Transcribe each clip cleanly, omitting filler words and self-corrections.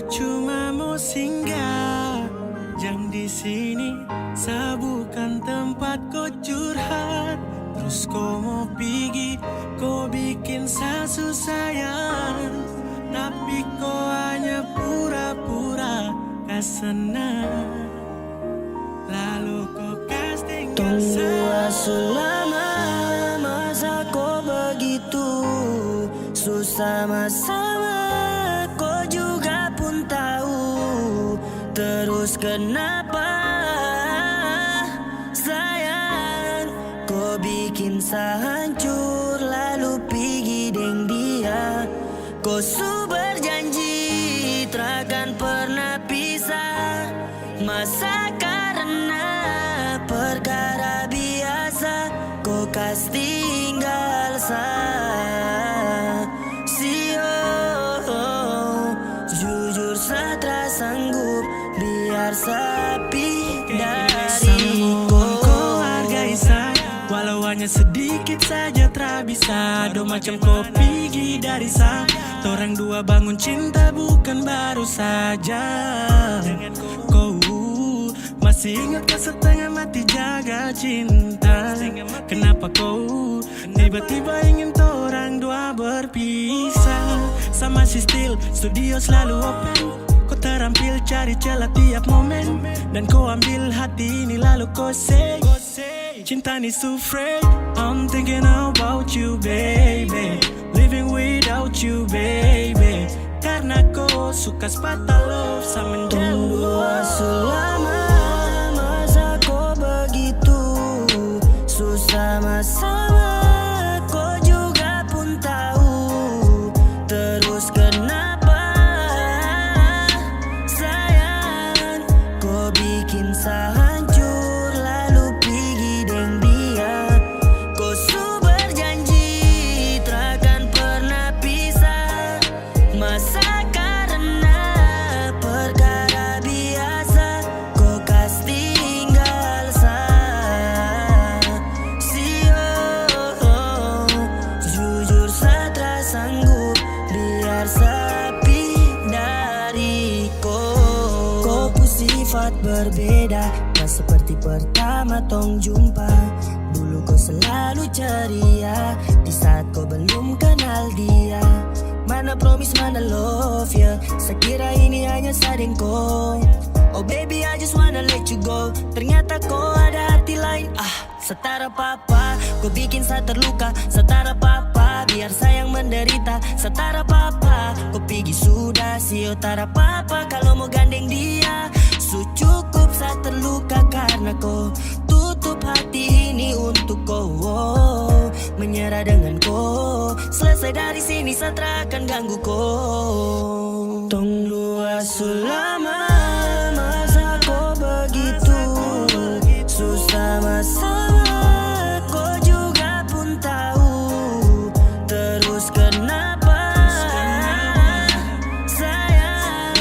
cuma mau singgah. Jangan di sini, saya bukan tempat kau curhat. Terus kau mau pergi, kau bikin saya susah sayang. Tapi kau hanya pura-pura senang. Lalu kau casting. Tunggu selama masa kau begitu susah sama kau juga pun tahu. Terus kenapa sayang kau bikin saya hancur lalu pergi deng dia. Kau su berjanji takkan pernah pisah. Masa karena perkara biasa kau kas tinggal saya. Jujur saya tak sanggup biar sepi dari kau hargai saya, walau hanya sedikit saja tak bisa. Do macam kau pergi dari saya. Orang dua bangun cinta bukan baru saja. Kau masih ingat kau setengah mati jaga cinta. Kenapa kau tiba-tiba ingin orang dua berpisah? Sama si still, studio selalu open. Kau terampil cari celah tiap momen. Dan kau ambil hati ini lalu kau say cinta ni so fragile. I'm thinking about you baby, living without you baby. Karena kau suka sepatah love sama menjauh. Selama masa kau begitu susah sama kau juga pun tahu. Terus kenapa sayang kau bikin saya hancur lalu pergi deng dia. Kau su berjanji takkan pernah pisah. Masa karena perkara biasa kau kas tinggal saya. Jujur saya tak sanggup biar sepi dari kau. Kau pu sifat berbeda, tak seperti pertama tong jumpa. Dulu kau selalu ceria di saat kau belum kenal dia. Mana promise, mana love ya. Sekira ini hanya sadeng kau. Oh baby I just wanna let you go. Ternyata kau ada hati lain. Setara papa kau bikin saya terluka. Setara papa biar sayang menderita. Setara papa kau pergi sudah sio tara papa kalau mau gandeng dia. Cukup saya terluka karena kau tutup hati ini untuk kau. Menyerah dengan kau. Selesai dari sini saya tak akan ganggu kau. Tong dua selama masa kau begitu susah sama kau juga pun tahu. Terus kenapa sayang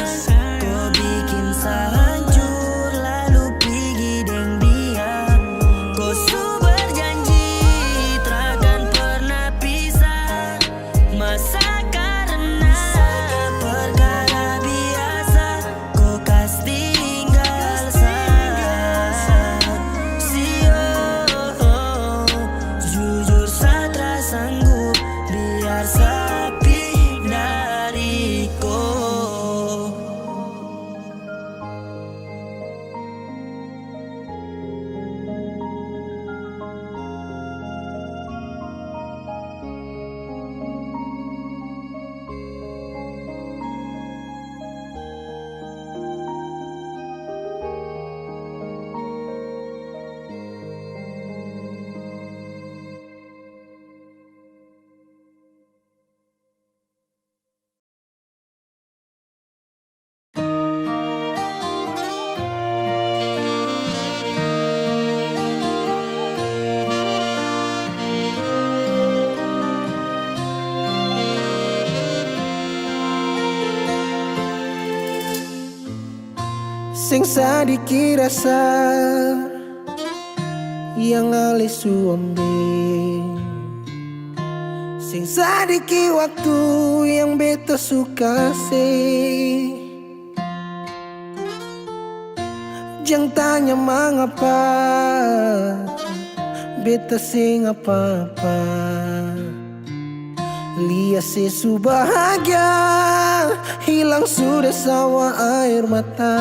kau bikin saya hancur lalu pergi deng dia. Kau su berjanji takkan pernah pisah. Masa karena perkara biasa kau kas tinggal saya. Jujur saya tak sanggup biar sepi dari kau. Sing sadiki rasa yang alih suambe, sing sadiki waktu yang beta suka se. Jangan tanya mengapa, beta sing apa-apa. Lihat sesu bahagia, hilang sudah sawa air mata.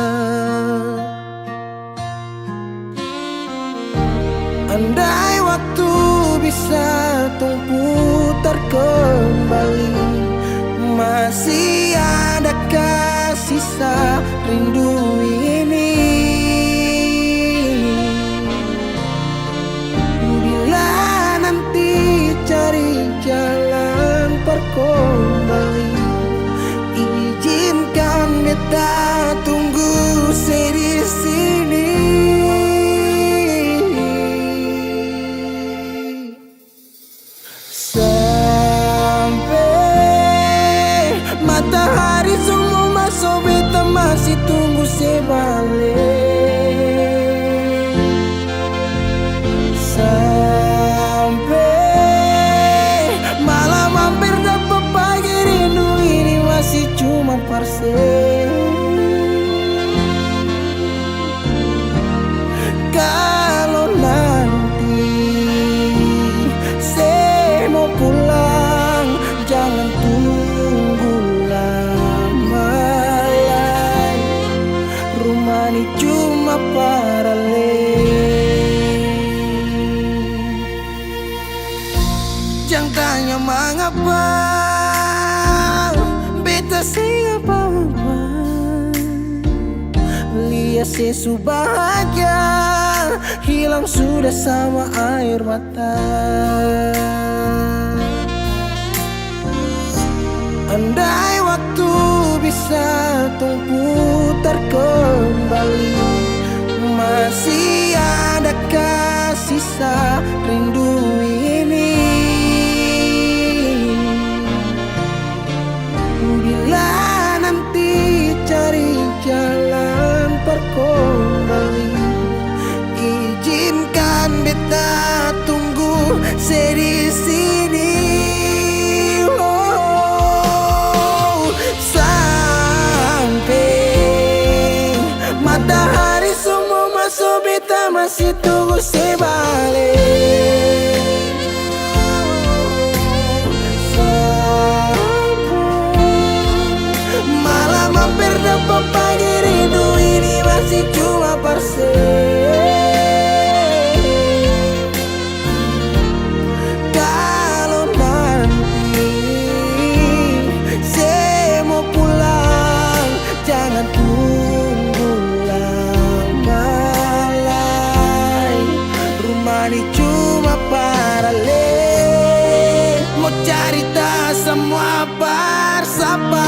Andai waktu bisa tung putar kembali, masih adakah sisa rindu ini? Bila nanti cari jalan kembali, izinkan beta tunggu di sini. Sampai matahari semua masuk, beta masih tunggu sebalik. Sampai malam hampir dapat pagi, rindu ini masih cuma parsen. Kalau nanti saya mau pulang, jangan tunggu lama lagi. Rumah ini cuma paralel. Jangan tanya mengapa, beta sing apa-apa. Lihat sesu bahagia, hilang sudah sama air mata. Andai waktu bisa tung putar kembali, masih adakah sisa rindu ini? Bila nanti cari jalan kembali, izinkan beta tunggu di sini. Oh, sampai matahari semua masuk, beta masih tunggu sebalik. Malam hampir dapat pagi, rindu ini masih cuma parsen. Kalau nanti saya mau pulang, jangan tunggu lama lagi. Rumah ini cuma paralel, mau cerita semua bersama.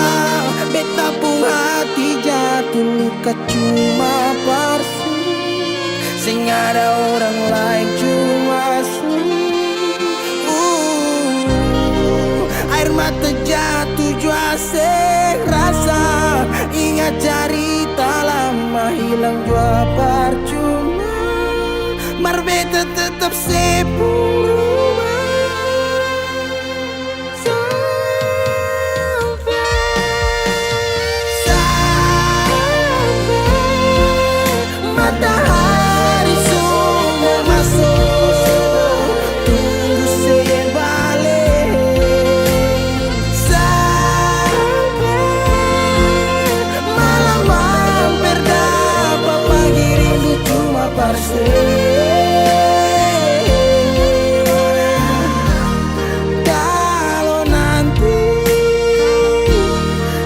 Beta pun hati jatuh luka cuma parsi, sing ada orang lain cuma air mata jatuh jua sing rasa. Ingat cerita lama hilang jua percuma, mar beta tetap sepuluh. Matahari semua masuk, tunggu sebalik. Sampai malam hampir dapat pagi, rindu cuma parsen. Kalau nanti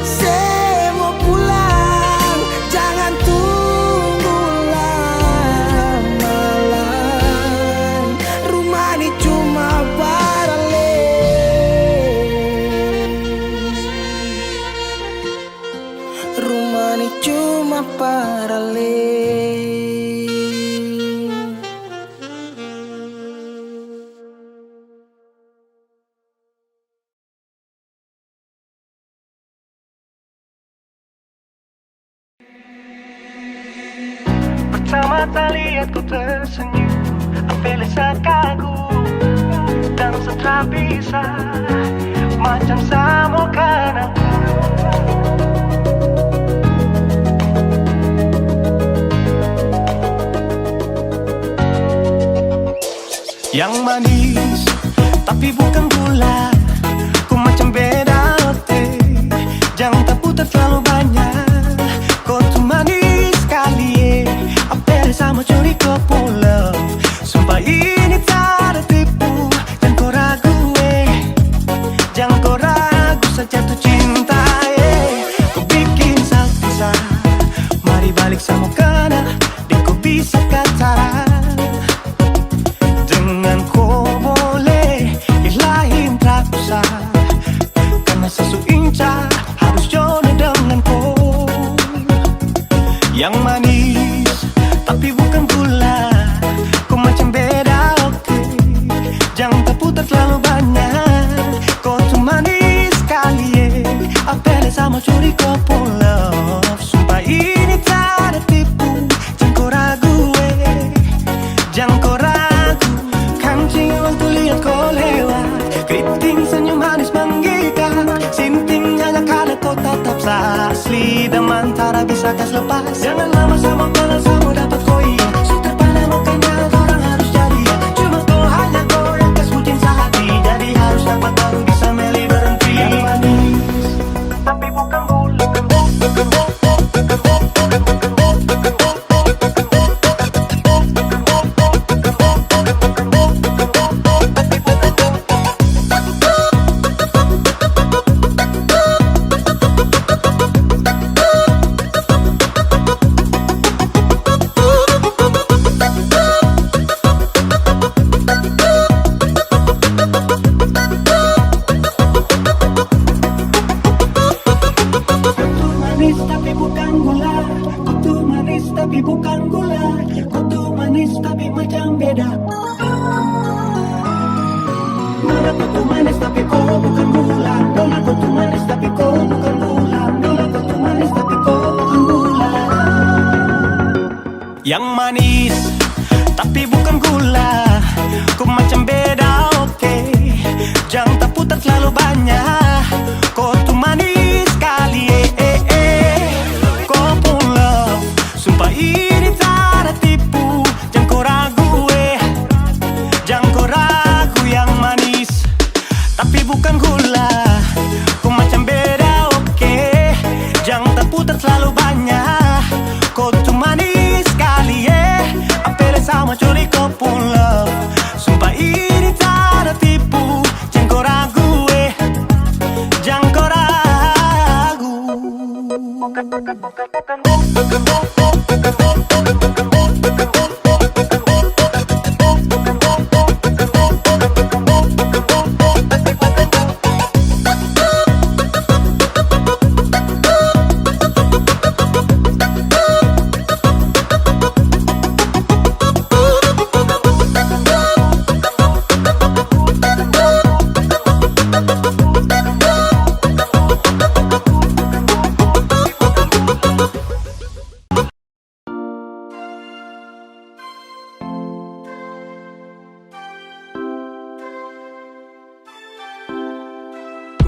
saya mau pulang, jangan tunggu lama lagi. Rumah ini cuma paralel. Rumah ini cuma paralel. Pertama kali aku tersenyum, apel saat kagum dan setelah bisa macam sama kan aku. Yang manis tapi bukan gula, ku macam beda ote. Jangan tak putar terlalu banyak, kau tuh manis sekali. Apel sama curi kau pulau, sumpah ini tak ada tipu. Jangan kau ragu, jangan kau ragu saja tuh cinta. Kau bikin salsa, mari balik sama kena, dan kau bisa kata. Dengan kau boleh ilahin tak usah, karena sesu inca harus jodoh dengan kau. Yang manis tapi bukan gula, kau macam beda oke. Jangan tak putar terlalu banyak, kau tuh manis sekali. Apel sama curi kau pulau, sumpah ini tak ada tipu. Jangan kau ragu, jangan kau ragu. Kancing waktu lihat kau lewat, keriting senyum manis menggigit. Sinting hanya karena kau tetap asli, dan mantara bisa kas lepas. Jangan lama sama kalau sama dapat kau iya. Sudah pada makanya orang harus jadi ya. Cuma kau hanya kau yang kas bucin sehati, jadi harus dapat baru bisa meli berhenti. Yang manis tapi bukan gula, tapi bukan gula. Kau tuh manis tapi bukan gula, kau tuh manis tapi macam beda. Nona kau tuh manis tapi kau bukan gula. Nona kau tuh manis tapi kau bukan gula. Nona kau tuh manis tapi kau bukan gula. Yang manis tapi bukan gula, kau macam beda oke. Jangan tak putar terlalu banyak, kau tuh manis sekali. Sumpah ini tak ada tipu. Jangan kau ragu, jangan kau ragu. Yang manis tapi bukan gula, kau macam beda oke. Jangan tak putar terlalu banyak, kau tuh manis sekali. Apel sama curi kau pulau, sumpah ini tak ada tipu. Jangan kau ragu, jangan kau ragu.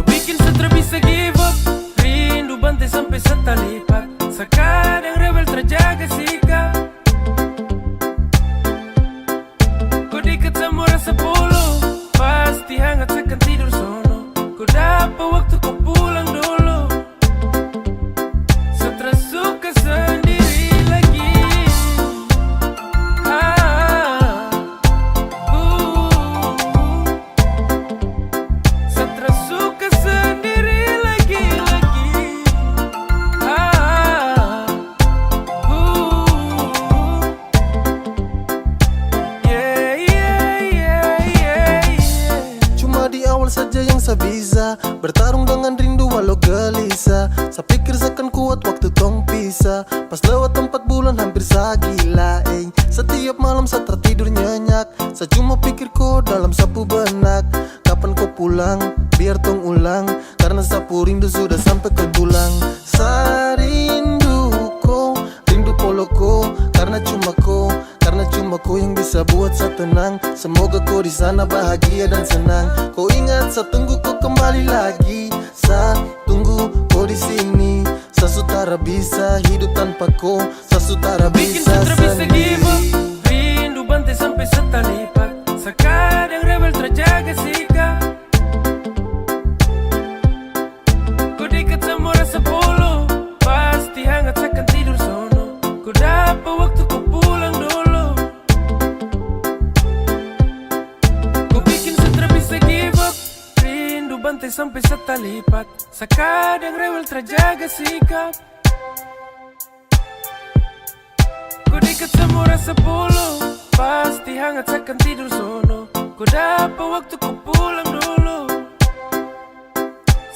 Bikin sutra bisa give up, rindu bantai sampai setalipat. Sekarang rebel terjaga sikap, kau dekat sama rasa polo, pasti hangat sekan tidur sono. Kau dapat waktu kau pulang dulu, sutra suka sendiri lagi. Sutra suka sendiri lagi. Cuma di awal saja yang saya bisa bertarung dengan rindu walau gelisah. Saya pikir seakan kuat waktu tong pisah, pas lewat 4 bulan hampir saya gila. Setiap malam saya tertidur nyenyak, saya cuma pikir kau dalam sapu benak. Kapan kau pulang, biar tong ulang, karena sapu rindu sudah sampai ke tulang. Saya rindu kau, rindu polo kau, karena cuma kau yang bisa buat saya tenang. Semoga kau di sana bahagia dan senang. Kau ingat saya tunggu kau kembali lagi, saya tunggu kau di sini. Saya sutara bisa hidup tanpa kau, saya sutara Bikin bisa sutra bisa give up, sendiri. rindu bantai sampai setalipat. Sekarang bantai sampai setalipat. Sekadang rewel terjaga sikap. Ku dekat semua rasa puluh, pasti hangat seakan tidur sono. Ku dapat waktu ku pulang dulu.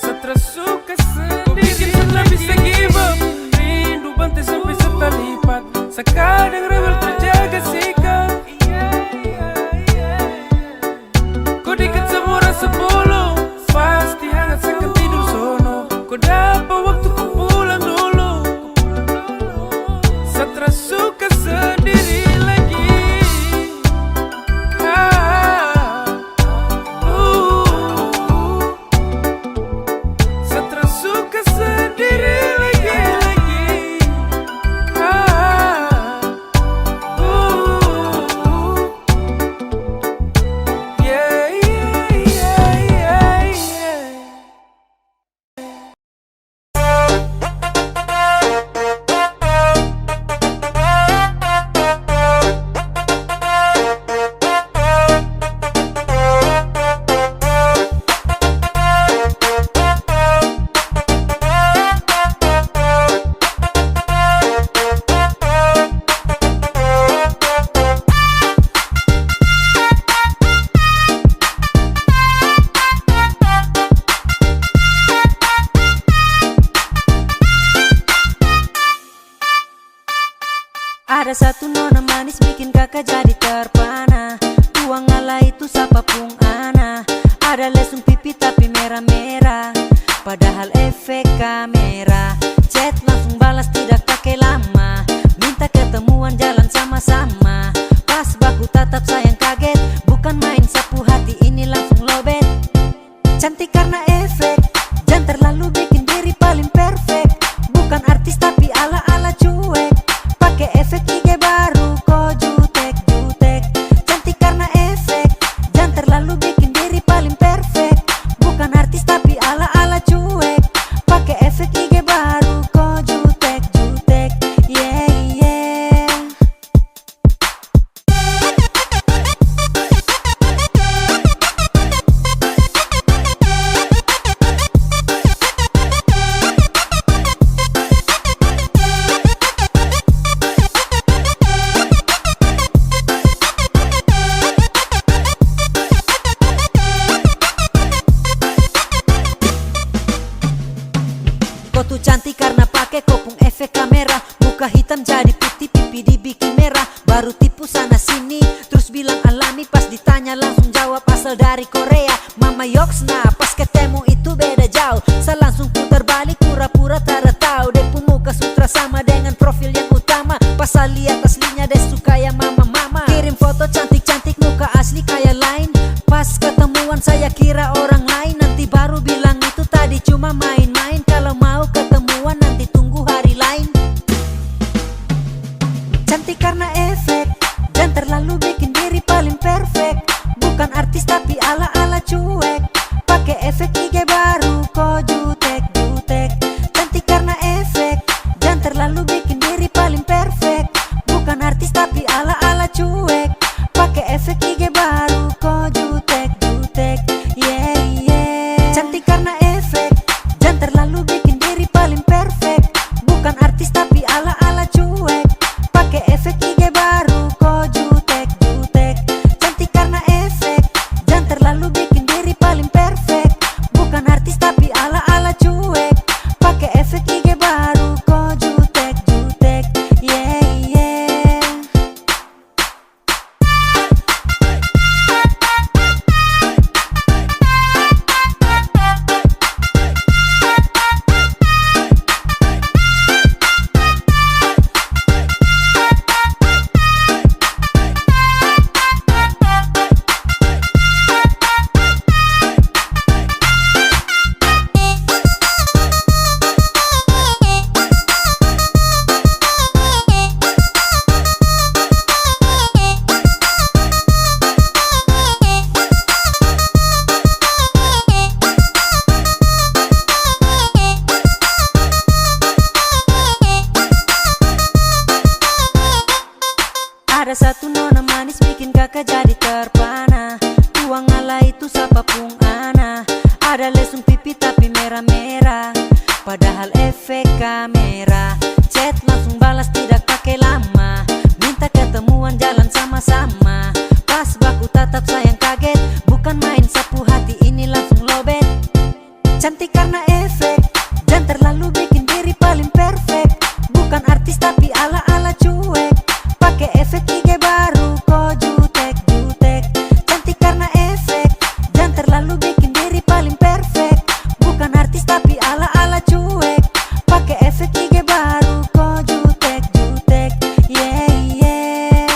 Stres suka sendiri. Ku bikin senang bisa give up. Rindu bantai sampai setalipat. Sekadang rewel terjaga sikap. Ku dekat semua rasa puluh, pasti hangat seakan tidur sono. Ku dapat waktu ku pulang dulu. Stres suka sendiri lagi. Stres suka sendiri lagi. Yeah, yeah, yeah, yeah, yeah. Ada satu nona manis bikin kakak jadi terpana. Tuang ala itu sapa pung ana. Ada lesung pipi tapi merah-merah, padahal efek kamera. Chat langsung balas tidak pakai lama. Minta ketemuan jalan sama-sama. Pas baku tatap sayang kaget. Bukan main sapu hati ini langsung lobet. Cantik karena efek, jangan terlalu bikin diri paling perfect. Bukan artis tapi ala-ala cuek. Pakai efek IG baru kok jutek-jutek. Cantik karena efek, jangan terlalu bikin diri paling perfect. Bukan artis tapi ala-ala cuek. Pakai efek IG baru kok jutek-jutek. Yeah, yeah. Kau tuh cantik karena pakai kopung efek kamera. Muka hitam jadi putih, pipi dibikin merah. Baru tipu sana sini, terus bilang alami. Pas ditanya langsung jawab asal dari Korea. Mama Yoksna, pas ketemu itu beda jauh. Saya langsung putar balik, pura-pura tak tahu. Depu muka sutra sama dengan profil yang utama. Pas saya lihat aslinya deh suka ya mama-mama. Kirim foto cantik-cantik, muka asli kayak lain. Pas ketemuan saya kira orang lain. Nanti baru bilang itu tadi cuma main-main. Kalau mau ketemuan nanti tunggu hari lain. Cantik karena efek, dan terlalu bikin diri paling perfect. Bukan artis tapi ala-ala cuek. Pakai efek IG baru kok jutek-jutek. Cantik karena efek, dan terlalu bikin diri paling perfect. Bukan artis tapi ala-ala cuek. Pakai efek IG baru kok jutek-jutek. Yeah, yeah. Cantik karena efek, dan terlalu bikin diri paling perfect. Bukan artis tapi ala-ala cuek. Pakai efek IG baru kok jutek-jutek. Cantik karena efek, dan terlalu bikin diri paling perfect. Bukan artis tapi ala-ala cuek. Pakai efek IG baru kok jutek-jutek. Yeah, yeah. Cantik karena efek, jangan terlalu bikin diri paling perfect. Bukan artis tapi ala-ala cuek, pakai efek IG baru kok jutek. Cantik karena efek, jangan terlalu bikin diri paling perfect. Bukan artis tapi ala-ala cuek, pakai efek IG baru kok jutek. Yeah, yeah.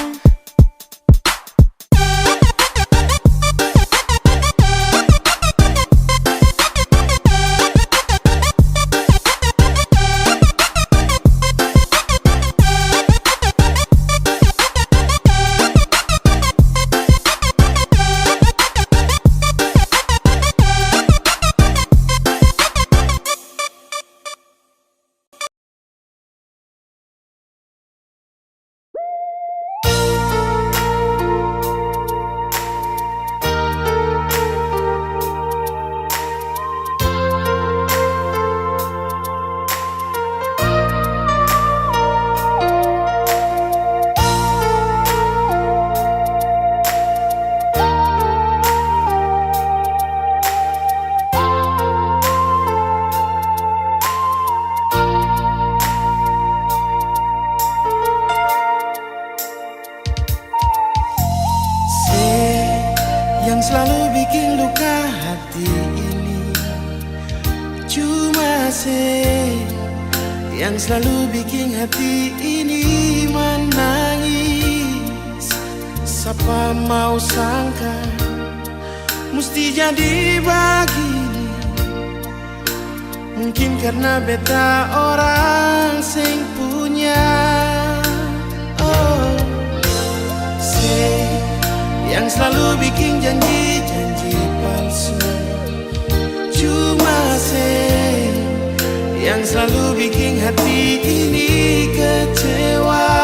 Yang selalu bikin luka hati ini cuma yang selalu bikin hati ini menangis. Siapa mau sangka mesti jadi begini. Mungkin karena beta orang sing punya. Oh, yang selalu bikin janji-janji palsu cuma yang selalu bikin hati ini kecewa.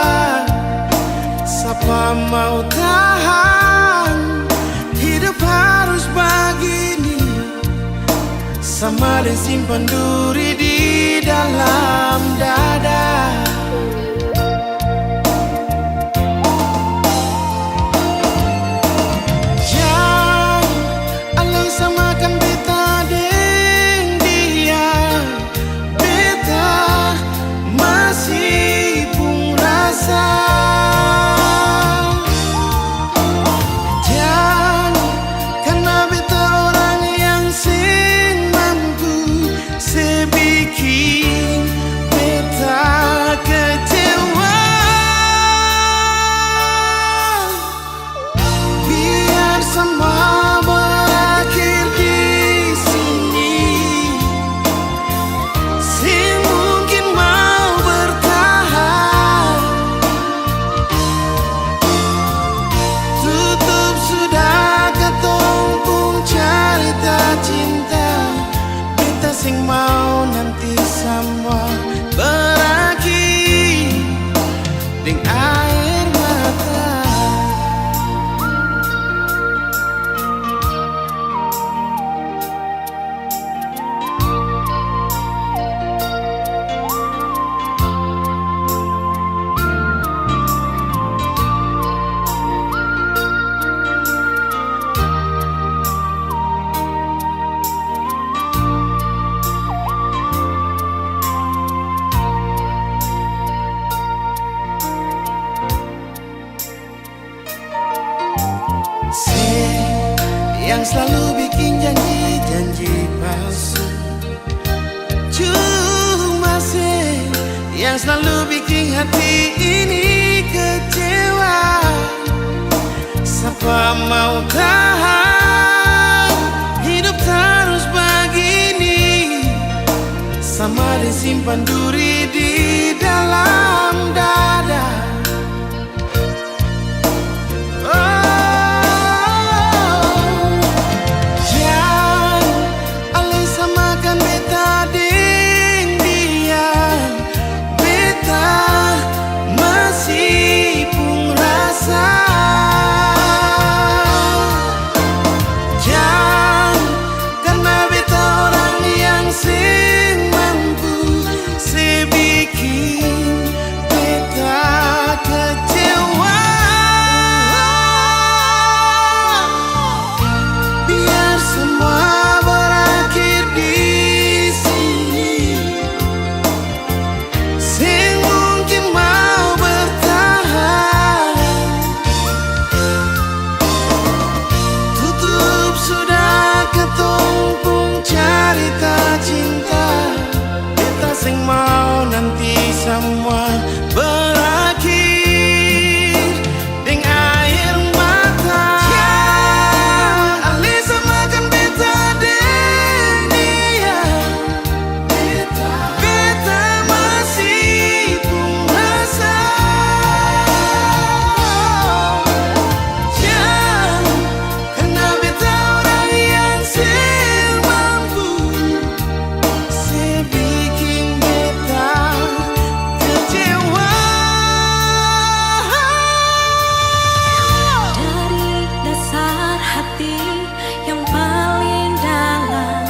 Siapa mau tahan hidup harus begini, sama dan simpan duri di dalam dada. Samakan beta deng dia, beta masih pun rasa. Dan karena beta orang yang sing mampu, sebikin beta kecewa. Biar semua sing mau nanti semua berakhir dengan air mata. Yang selalu bikin janji-janji palsu cuma yang selalu bikin hati ini kecewa. Siapa mau tahan hidup terus begini, sama disimpan duri di dalam dada. Bikin beta cerita cinta, kita sing mau nanti semua berakhir ding air mata. Alisa makan beta deng dia, beta masih pun rasa. Karena beta orang yang semampu, sebikin beta kecewa. Dari dasar hati yang paling dalam,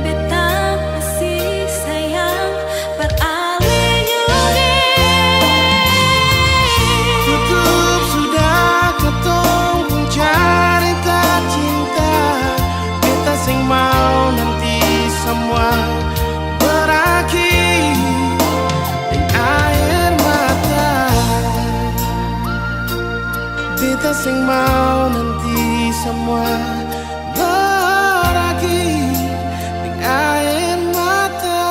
beta masih sayang beralih nyuri. Tutup sudah ketong pun cerita cinta, beta sing mau nanti semua berakhir ding air mata. Beta sing mau nanti semua berakhir ding air mata.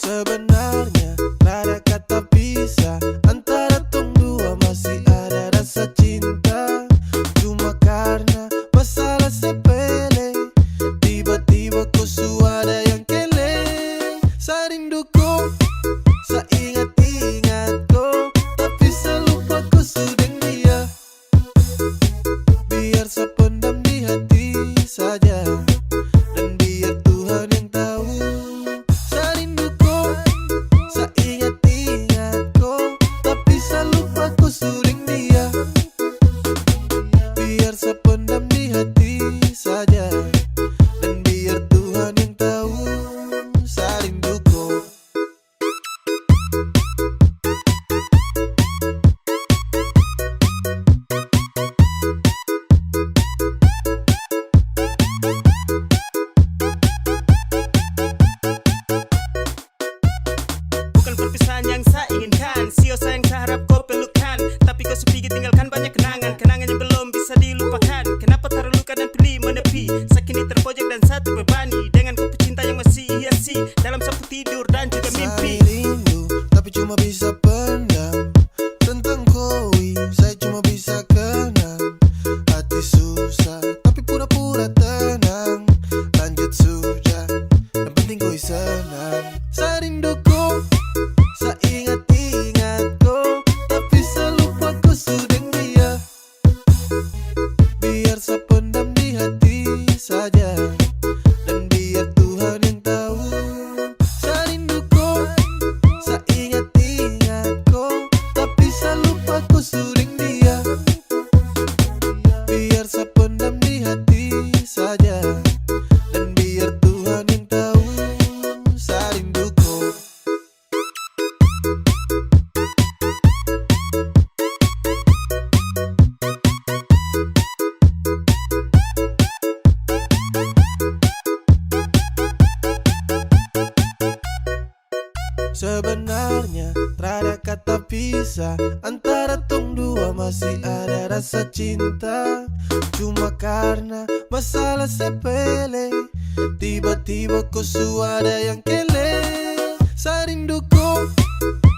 Sebenarnya rada kata pisah, antara tong dua masih ada rasa cinta. Cuma karena masalah sepele, tiba-tiba kau suara yang keleng. Saya rindu kau, saya ingat-ingat kau, tapi saya lupa kau sudah dia. Biar saya pendam di hati saja, dan biar Tuhan yang tahu. Saya rindu kau, saya ingat-ingat kau, tapi saya lupa kau sudah dia. Biar saya pendam di hati saja, dan biar Tuhan yang tahu. Saya rindu kau. Bukan perpisahan yang saya inginkan, sio sayang saya harap kau pelukan, tapi kau sepigi tinggalkan banyak kenangan, kenangan yang belum bisa dilupakan. Kenapa terluka dan pilih menepi, sakini terpojok dan satu bebani, dengan kau pecinta yang masih hiasi dalam sapu tidur dan juga mimpi. Saya rindu, tapi cuma bisa pendam. Tentang koi, saya cuma bisa kenang. Hati susah, tapi pura-pura tenang. Lanjut sudah, yang penting koi senang. Saya rindu kau, saya ingat-ingat kau, tapi saya lupa kau sudah dia. Biar saya pendam di hati saja, dan biar Tuhan yang tahu. Saya rindu kau, saya ingat-ingat kau, tapi saya lupa kau sudah dia. Biar saya pendam di hati saja, dan biar Tuhan yang tahu. Saya rindu kau. Sebenarnya rada kata pisah, antara tong dua masih ada rasa cinta. Cuma karena masalah sepele, tiba-tiba kau suara yang kele. Saya rindu kau,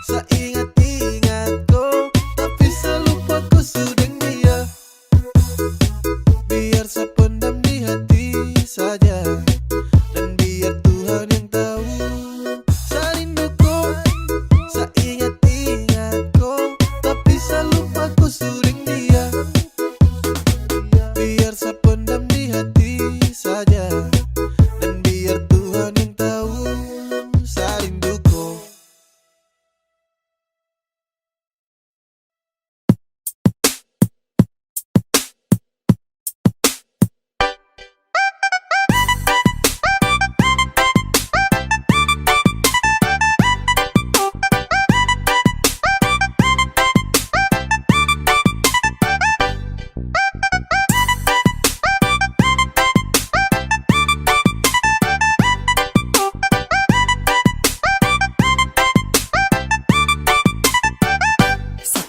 saya ingat-ingat kau, tapi saya lupa kau sudah dia. Biar saya pendam di hati saja, dan biar Tuhan yang tahu. Saya rindu kau, saya ingat-ingat kau, tapi saya lupa kau sudah dia. Biar saya pendam di hati saja, dan biar Tuhan yang tahu. Saya rindu kau.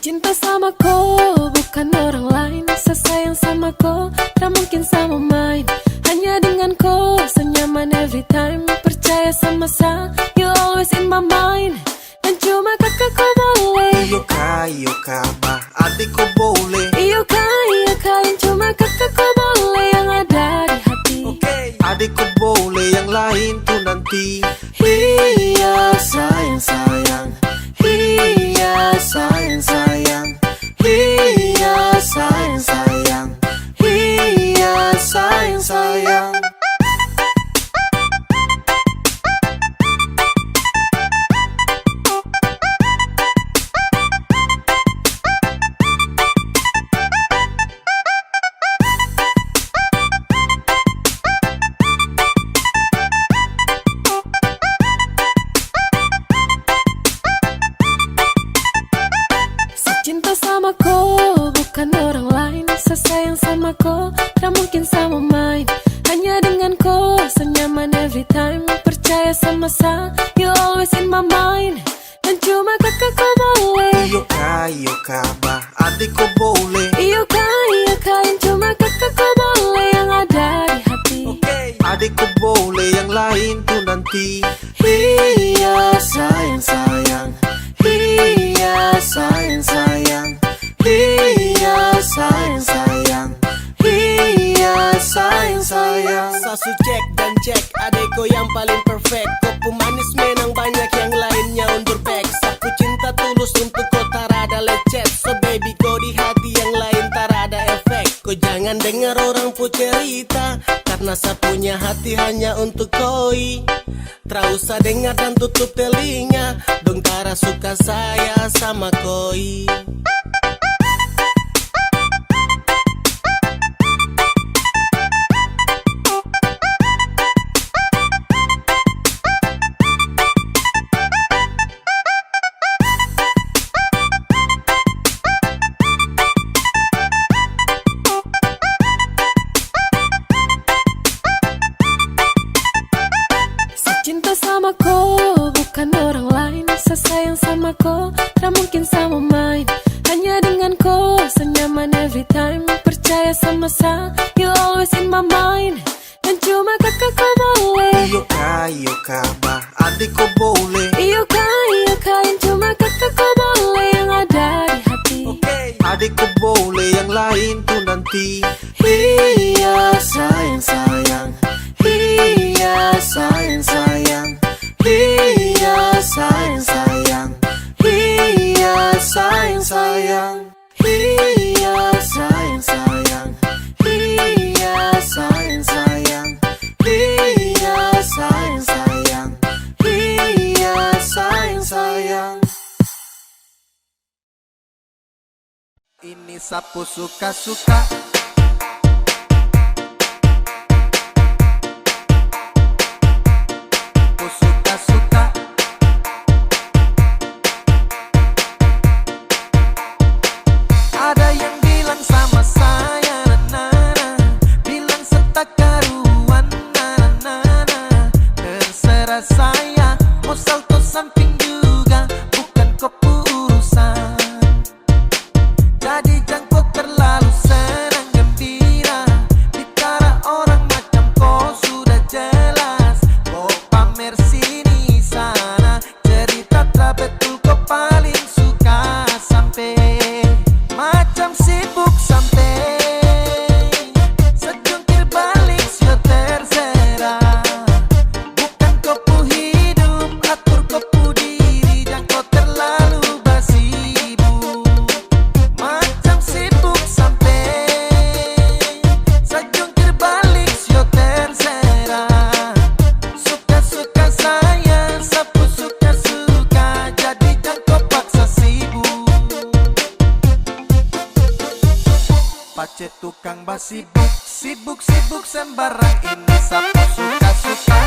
Cinta sama kau, bukan orang lain. Saya sayang sama kau, tak mungkin sama main. Hanya dengan kau, senyaman every time. Percaya sama saya, you always in my mind. Dan cuma kakak kau boleh. Iyo kah, bah adik kau boleh. Iyo kalian cuma kakak kau boleh. Yang ada di hati. Adik kau boleh, yang lain tuh nanti. Iya sayang. Iya sayang. Iya sayang. Iya sayang. Cinta sama kau, bukan orang lain. Saya sayang sama kau, tak mungkin sama main. Hanya dengan kau, senyaman every time. Percaya sama saya, you always in my mind. Dan cuma kakak kau boleh. Iyo kah, bah adik kau boleh. Iyo kalian cuma kakak kau boleh. Yang ada di hati. Adik kau boleh, yang lain tuh nanti. Iya sayang. Iya sayang. Iya sayang. Iya sayang. Sasu cek dan cek, adekku yang paling perfect. Kau pemanis menang banyak yang lainnya underback. Saku cinta tulus untuk kau tak ada lecet. So baby kau di hati yang lain tak ada efek. Kau jangan dengar orang pun cerita, karena saya punya hati hanya untuk koi. Tak usah dengar dan tutup telinga, dong cara suka saya sama koi. Cinta sama kau, bukan orang lain. Saya sayang sama kau, tak mungkin sama main. Hanya dengan kau, senyaman every time. Percaya sama saya, you always in my mind. Dan cuma kakak kau boleh. Iyo kah, bah adik kau boleh. Iyo kalian cuma kakak kau boleh. Yang ada di hati. Adik kau boleh, yang lain tuh nanti. Iya sayang. Iya sayang. Iya sayang. Iya sayang. Iya sayang. Iya sayang. Iya sayang. Iya sayang. Ini sapu suka-suka. Ada yang bilang sama saya, bilang setak karuan, terserah saya, mau salto samping juga, bukan kopu urusan. Jadi jangan kau terlalu senang, tukang basibuk, sibuk sembarang ini sapu suka-suka.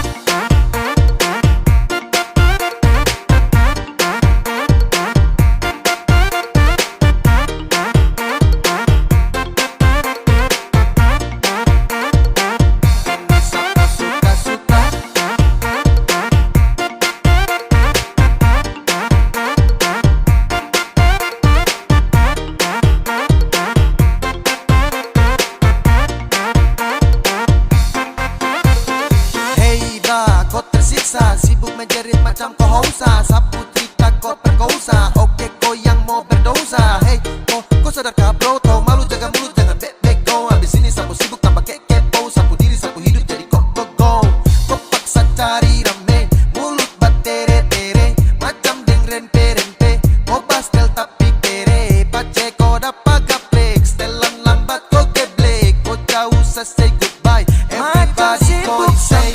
Sibuk menjerit macam kau hausa, sapu cerita kau perkosa. Oke kau yang mau berdosa. Hey kau sadarkah bro, tau malu jaga mulut jangan bek go. Abis ini sapu sibuk tambah kepo, sapu diri sapu hidup jadi kok go. Kau paksa cari rame, mulut batere-tere macam deng rempe-rempe. Kau pastel tapi pere, pace kau dapat gaplek. Setelan lambat kau geblek, kau jauh say goodbye. Everybody kau say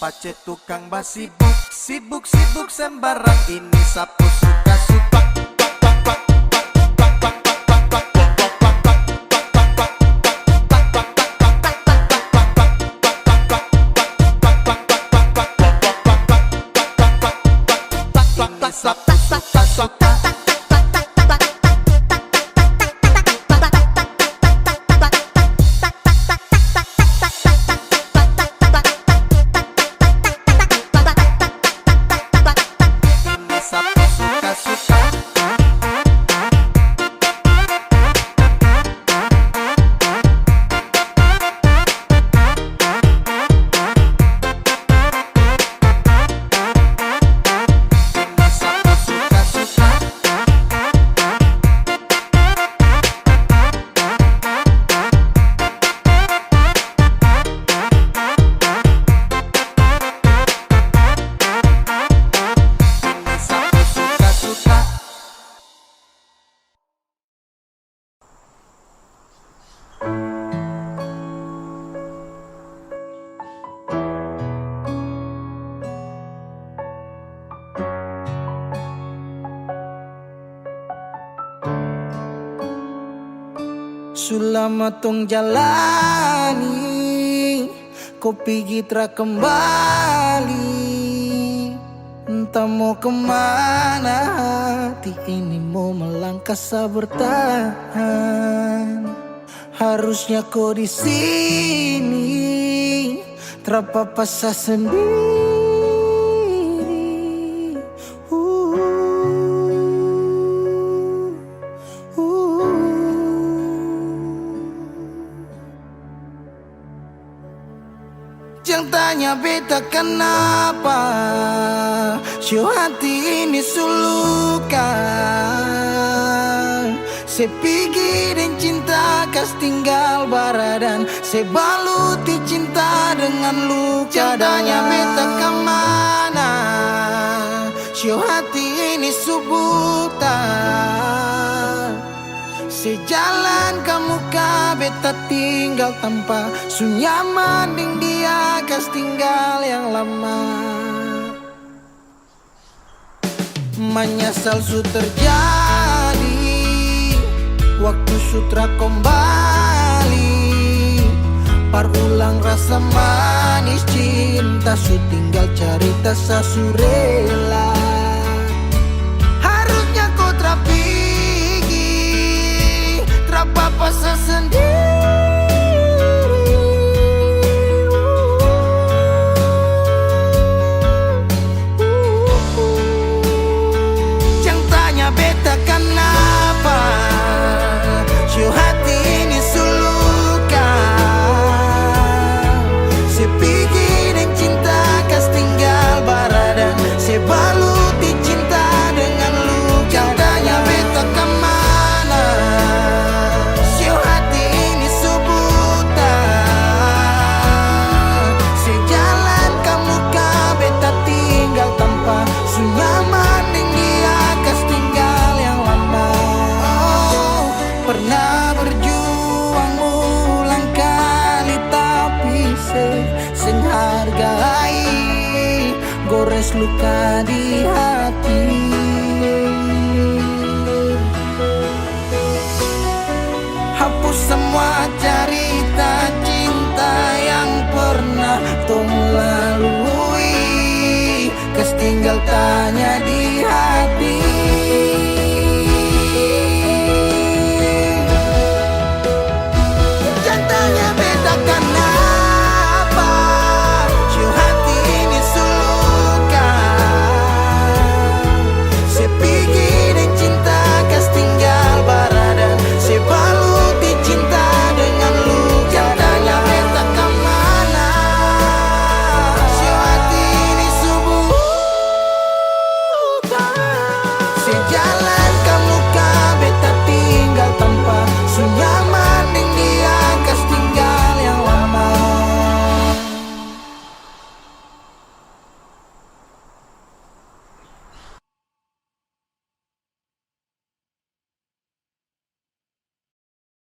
pace tukang basibuk, sibuk sembarang ini sapu suka-suka. Ini sapu suka-suka. Selama tong jalani, kau pergi tra kembali. Entah mau kemana, hati ini mau melangkah bertahan. Harusnya kau di sini, terpapasa sendiri. Jangan tanya beta kenapa, show hati ini sulukan. Saya pergi dan cinta kas tinggal baradan, saya baluti cinta dengan luka. Tanya beta kemana, show hati ini subutan. Sejalan kamu kabet beta tinggal tanpa sunya mending dia kas tinggal yang lama. Menyesal su terjadi waktu sutra kembali, parulang rasa manis cinta su tinggal cerita sasurela. Harusnya kau terapigi terapa sendiri. Jangan tanya beta kenapa si hati ini suluka. Si pikir dan cinta kas tinggal baradan, si baluti cinta dengan luka. Jangan tanya beta kemana, si hati ini subuta. Si jalan kamu ka beta tinggal tanpa sunya mending dia kas tinggal yang lama. Oh, pernah berjuang ulang kali tapi sing hargai gores luka di hati. Hapus semua cerita cinta yang pernah tung lalui, kes tinggal tanya di hati. Jangan tanya beta kenapa si hati ini suluka. Si pikir dan cinta kas tinggal baradan, si baluti cinta dengan luka. Jangan tanya beta kemana, si hati ini subuta. Si jalan